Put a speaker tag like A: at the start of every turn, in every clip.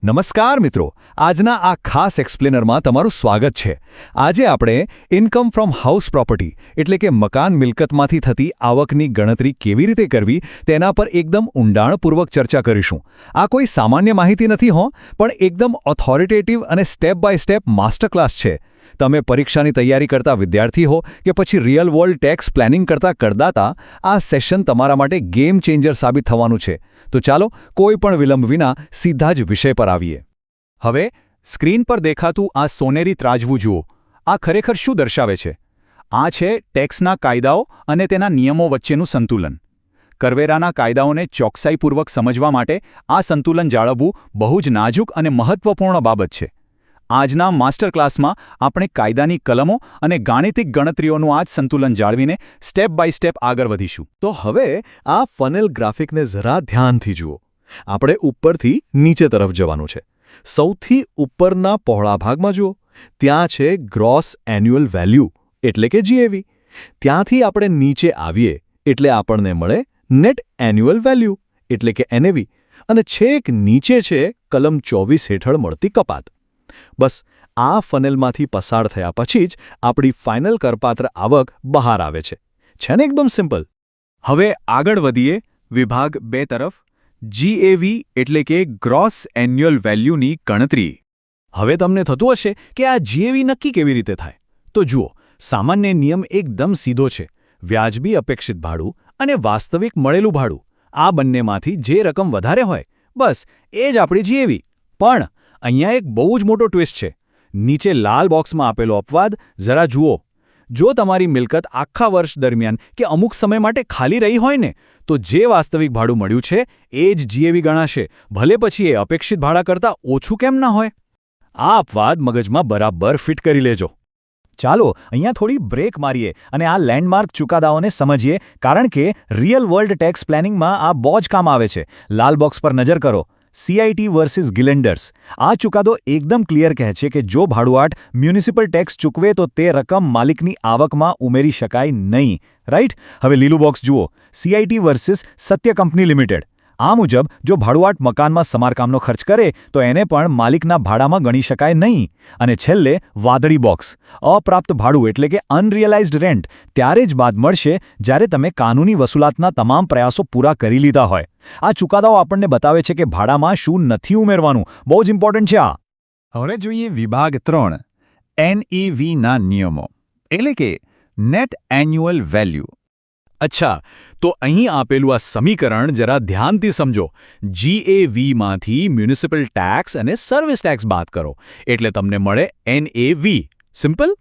A: નમસ્કાર મિત્રો, આજના આ ખાસ એક્સપ્લેનરમાં તમારું સ્વાગત છે। આજે આપણે ઇન્કમ ફ્રોમ હાઉસ પ્રોપર્ટી એટલે કે મકાન મિલકતમાંથી થતી આવકની ગણતરી કેવી રીતે કરવી તેના પર એકદમ ઊંડાણપૂર્વક ચર્ચા કરીશું। આ કોઈ સામાન્ય માહિતી નથી પણ એકદમ ઓથોરિટેટિવ અને step by step master class છે। તમે પરીક્ષાની તૈયારી કરતા વિદ્યાર્થી હો કે પછી રિયલ વર્લ્ડ ટેક્સ પ્લાનિંગ કરતા કરદાતા, આ સેશન તમારા માટે ગેમ ચેન્જર સાબિત થવાનું છે। તો ચાલો કોઈ પણ વિલંબ વિના સીધા જ વિષય પર આવીએ। હવે સ્ક્રીન પર દેખાતું આ સોનેરી ત્રાજવું જુઓ। આ ખરેખર શું દર્શાવે છે? આ છે ટેક્સના કાયદાઓ અને તેના નિયમો વચ્ચેનું સંતુલન। કરવેરાના કાયદાઓને ચોકસાઈપૂર્વક સમજવા માટે આ સંતુલન જાળવવું બહુ જ નાજુક અને મહત્વપૂર્ણ બાબત છે। આજના માસ્ટર ક્લાસમાં આપણે કાયદાની કલમો અને ગાણિતિક ગણતરીઓનું આ જ સંતુલન જાળવીને સ્ટેપ બાય સ્ટેપ આગળ વધીશું। તો હવે આ ફનેલ ગ્રાફિકને જરા ધ્યાનથી જુઓ। આપણે ઉપરથી નીચે તરફ જવાનું છે। સૌથી ઉપરના પહોળા ભાગમાં જુઓ, ત્યાં છે ગ્રોસ એન્યુઅલ વેલ્યુ એટલે કે જીએવી। ત્યાંથી આપણે નીચે આવીએ એટલે આપણને મળે નેટ એન્યુઅલ વેલ્યુ એટલે કે એનએવી, અને છેક નીચે છે કલમ 24 હેઠળ મળતી કપાત। બસ આ ફનેલમાંથી પસાર થયા પછી જ આપણી ફાઇનલ કરપાત્ર આવક બહાર આવે છે। છે ને એકદમ સિમ્પલ। હવે આગળ વધીએ વિભાગ 2 તરફ। જીએવી એટલે કે ગ્રોસ એન્યુઅલ વેલ્યુની ગણતરી। હવે તમને થતું હશે કે આ જીએવી નક્કી કેવી રીતે થાય? તો જુઓ, સામાન્ય નિયમ એકદમ સીધો છે। વ્યાજબી અપેક્ષિત ભાડું અને વાસ્તવિક મળેલું ભાડું, આ બંનેમાંથી જે રકમ વધારે હોય બસ એ જ આપણી જીએવી। પણ અહીંયા એક બહુ જ મોટો ટ્વિસ્ટ છે। નીચે લાલ બોક્સમાં આપેલો અપવાદ જરા જુઓ। જો તમારી મિલકત આખા વર્ષ દરમિયાન કે અમુક સમય માટે ખાલી રહી હોય ને, તો જે વાસ્તવિક ભાડું મળ્યું છે એ જ જીએવી ગણાશે, ભલે પછી એ અપેક્ષિત ભાડા કરતાં ઓછું કેમ ના હોય। આ અપવાદ મગજમાં બરાબર ફિટ કરી લેજો। ચાલો અહીંયા થોડી બ્રેક મારીએ અને આ લેન્ડમાર્ક ચુકાદાઓને સમજીએ, કારણ કે રિયલ વર્લ્ડ ટેક્સ પ્લાનિંગમાં આ બહુ જ કામ આવે છે। લાલ બોક્સ પર નજર કરો, સીઆઈટી વર્સિસ ગિલેન્ડર્સ। આ ચુકાદો એકદમ ક્લિયર કહે છે કે જો ભાડુઆત મ્યુનિસિપલ ટેક્સ ચૂકવે તો તે રકમ માલિકની આવકમાં ઉમેરી શકાય નહીં, રાઈટ? હવે લીલું બોક્સ જુઓ, સીઆઈટી વર્સિસ સત્ય કંપની લિમિટેડ। આ મુજબ જો ભાડુઆત મકાનમાં સમારકામનો ખર્ચ કરે તો એને પણ માલિકના ભાડામાં ગણી શકાય નહીં। અને છેલ્લે વાદળી બોક્સ, અપ્રાપ્ત ભાડું એટલે કે અનરિયલાઇઝ્ડ રેન્ટ ત્યારે જ બાદ મળશે જ્યારે તમે કાનૂની વસૂલાતના તમામ પ્રયાસો પૂરા કરી લીધા હોય। આ ચુકાદાઓ આપણને બતાવે છે કે ભાડામાં શું નથી ઉમેરવાનું। બહુ જ ઇમ્પોર્ટન્ટ છે આ। હવે જોઈએ વિભાગ 3, એનઈવીના નિયમો એટલે કે નેટ એન્યુઅલ વેલ્યુ। અચ્છા, તો અહીં આપેલું આ સમીકરણ જરા ધ્યાનથી સમજો। જીએવીમાંથી મ્યુનિસિપલ ટેક્સ અને સર્વિસ ટેક્સ બાદ કરો એટલે તમને મળે એનએવી। સિમ્પલ?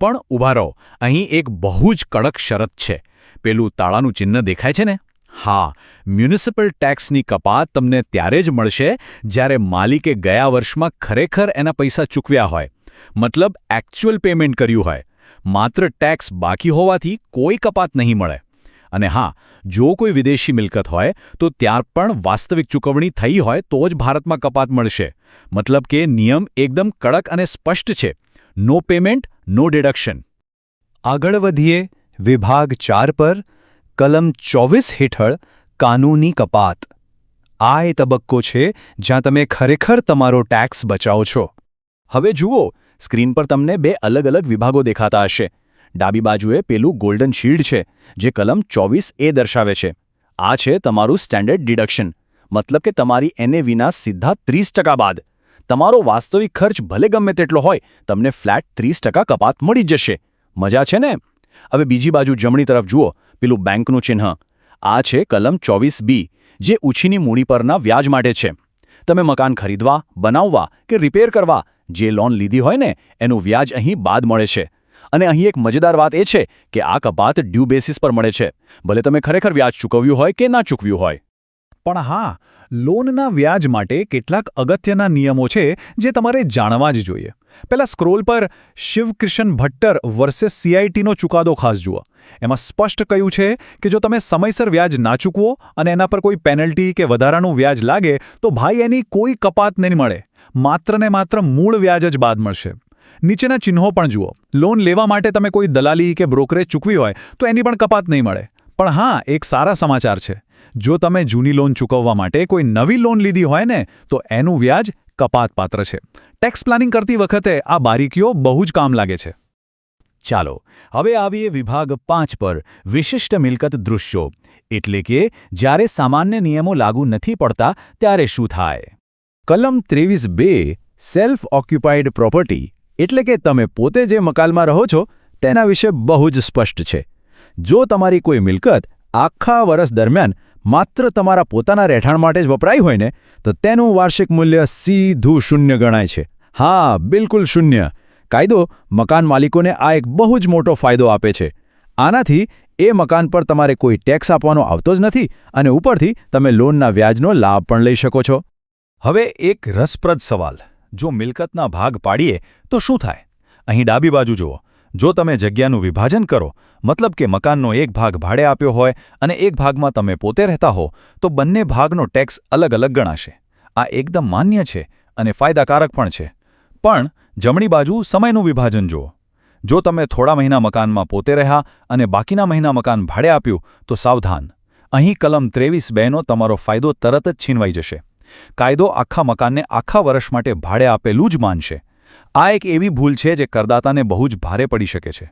A: પણ ઊભા રહો, અહીં એક બહુ જ કડક શરત છે। પેલું તાળાનું ચિહ્ન દેખાય છે ને? હા, મ્યુનિસિપલ ટેક્સની કપાત તમને ત્યારે જ મળશે જ્યારે માલિકે ગયા વર્ષમાં ખરેખર એના પૈસા ચૂકવ્યા હોય, મતલબ એક્ચ્યુઅલ પેમેન્ટ કર્યું હોય। માત્ર ટેક્સ બાકી હોવાથી કોઈ કપાત નહીં મળે। અને હા, જો કોઈ વિદેશી મિલકત હોય તો ત્યાર પણ વાસ્તવિક ચૂકવણી થઈ હોય તો જ ભારતમાં કપાત મળશે। મતલબ કે નિયમ એકદમ કડક અને સ્પષ્ટ છે। નો પેમેન્ટ, નો ડિડક્શન। આગળ વધીએ વિભાગ 4 પર, કલમ 24 હેઠળ કાનૂની કપાત। આ એ તબક્કો છે જ્યાં તમે ખરેખર તમારો ટેક્સ બચાવો છો। હવે જુઓ, સ્ક્રીન પર તમને 2 અલગ અલગ વિભાગો દેખાતા હશે। ડાબી બાજુએ પેલું ગોલ્ડન શિલ્ડ છે જે કલમ 24A દર્શાવે છે। આ છે તમારું સ્ટેન્ડર્ડ ડિડક્શન, મતલબ કે તમારી એનએવીના સીધા 30% બાદ તમારો વાસ્તવિક ખર્ચ ભલે ગમે તેટલો હોય, તમને ફ્લેટ 30% કપાત મળી જશે। મજા છે ને? હવે બીજી બાજુ જમણી તરફ જુઓ, પેલું બેંકનું ચિહ્ન। આ છે કલમ 24B જે ઉછીની મૂડી પરના વ્યાજ માટે છે। તમે મકાન ખરીદવા, બનાવવા કે રિપેર કરવા જે લોન લીધી હોય ને, એનું વ્યાજ અહીં બાદ મળે છે। અને અહીં એક મજેદાર વાત એ છે કે આ કપાત ડ્યુ બેસિસ પર મળે છે, ભલે તમે ખરેખર વ્યાજ ચૂકવ્યું હોય કે ના ચૂકવ્યું હોય। પણ હા, લોનના વ્યાજ માટે કેટલાક અગત્યના નિયમો છે જે તમારે જાણવા જ જોઈએ। પહેલા સ્ક્રોલ પર શિવકિશન ભટ્ટર વર્સિસ સીઆઈટીનો ચુકાદો ખાસ જુઓ। એમાં સ્પષ્ટ કહ્યું છે કે જો તમે સમયસર વ્યાજ ના ચૂકવો અને એના પર કોઈ પેનલ્ટી કે વધારાનું વ્યાજ લાગે તો ભાઈ એની કોઈ કપાત નહીં મળે, માત્ર ને માત્ર મૂળ વ્યાજ જ બાદ મળશે। નીચેના ચિહ્નો પણ જુઓ। લોન લેવા માટે તમે કોઈ દલાલી કે બ્રોકરેજ ચૂકવી હોય તો એની પણ કપાત નહીં મળે। પણ હા, એક સારા સમાચાર છે। જો તમે જૂની લોન ચૂકવવા માટે કોઈ નવી લોન લીધી હોય ને, તો એનું વ્યાજ કપાતપાત્ર છે. ટેક્સ પ્લાનિંગ કરતી વખતે આ બારીકીઓ બહુ જ કામ લાગે છે. ચાલો હવે આવીએ વિભાગ 5 પર, વિશિષ્ટ મિલકત દૃશ્યો. એટલે કે જ્યારે સામાન્ય નિયમો લાગુ નથી પડતા ત્યારે શું થાય. કલમ 23(2) સેલ્ફ ઓક્યુપાઇડ પ્રોપર્ટી એટલે કે તમે પોતે જે મકાનમાં રહો છો તેના વિશે બહુ જ સ્પષ્ટ છે. જો તમારી કોઈ મિલકત આખા વર્ષ દરમિયાન માત્ર તમારા પોતાના રહેઠાણ માટે જ વપરાઈ હોય ને તો તેનું વાર્ષિક મૂલ્ય સીધું શૂન્ય ગણાય છે. હા, બિલકુલ શૂન્ય. કાયદો મકાન માલિકોને આ એક બહુ જ મોટો ફાયદો આપે છે. આનાથી એ મકાન પર તમારે કોઈ ટેક્સ આપવાનો આવતો જ નથી અને ઉપરથી તમે લોનના વ્યાજનો લાભ પણ લઈ શકો છો. હવે એક રસપ્રદ સવાલ, જો મિલકતના ભાગ પાડીએ તો શું થાય? અહીં ડાબી બાજુ જુઓ. જો તમે જગ્યાનું વિભાજન કરો, મતલબ કે મકાનનો એક ભાગ ભાડે આપ્યો હોય અને એક ભાગમાં તમે પોતે રહેતા હો, તો બંને ભાગનો ટેક્સ અલગ અલગ ગણાશે. આ એકદમ માન્ય છે અને ફાયદાકારક પણ છે. પણ જમણી બાજુ સમયનું વિભાજન જુઓ. જો તમે થોડા મહિના મકાનમાં પોતે રહ્યા અને બાકીના મહિના મકાન ભાડે આપ્યું તો સાવધાન, અહીં કલમ 23(2) નો તમારો ફાયદો તરત જ છીનવાઈ જશે. કાયદો આખા મકાનને આખા વર્ષ માટે ભાડે આપેલું જ માનશે. આ એક એવી ભૂલ છે જે કરદાતાને બહુ જ ભારે પડી શકે છે.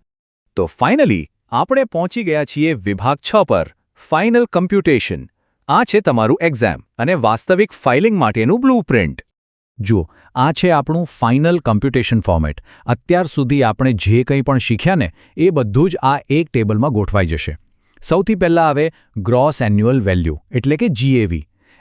A: તો ફાઇનલી આપણે પહોંચી ગયા છીએ વિભાગ 6 પર, ફાઇનલ કમ્પ્યુટેશન. આ છે તમારું એક્ઝામ અને વાસ્તવિક ફાઇલિંગ માટેનું બ્લુપ્રિન્ટ. જુઓ, આ છે આપણું ફાઇનલ કમ્પ્યુટેશન ફોર્મેટ. અત્યાર સુધી આપણે જે કંઈ પણ શીખ્યા ને એ બધું જ આ એક ટેબલમાં ગોઠવાઈ જશે. સૌથી પહેલાં આવે ગ્રોસ એન્યુઅલ વેલ્યુ એટલે કે GAV.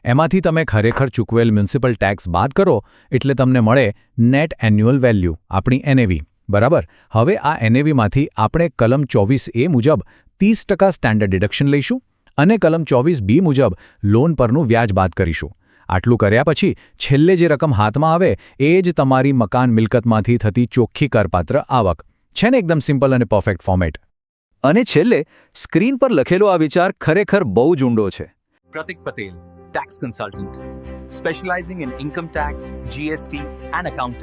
A: એમાંથી તમે ખરેખર ચૂકવેલ મ્યુનિસિપલ ટેક્સ બાદ કરો એટલે તમને મળે નેટ એન્યુઅલ વેલ્યુ, આપણી NAV. બરાબર. હવે આ NAVમાંથી આપણે કલમ 24A મુજબ 30% સ્ટેન્ડર્ડ ડિડક્શન લઈશું અને કલમ 24B મુજબ લોન પરનું વ્યાજ બાદ કરીશું. આટલું કર્યા પછી છેલ્લે જે રકમ હાથમાં આવે એ જ તમારી મકાન મિલકતમાંથી થતી ચોખ્ખી કરપાત્ર આવક. છે ને એકદમ સિમ્પલ અને પરફેક્ટ ફોર્મેટ. અને છેલ્લે સ્ક્રીન પર લખેલો આ વિચાર ખરેખર બહુ જ ઊંડો છે.
B: Pratik Patel, tax consultant, specializing in income tax, GST, and accounting.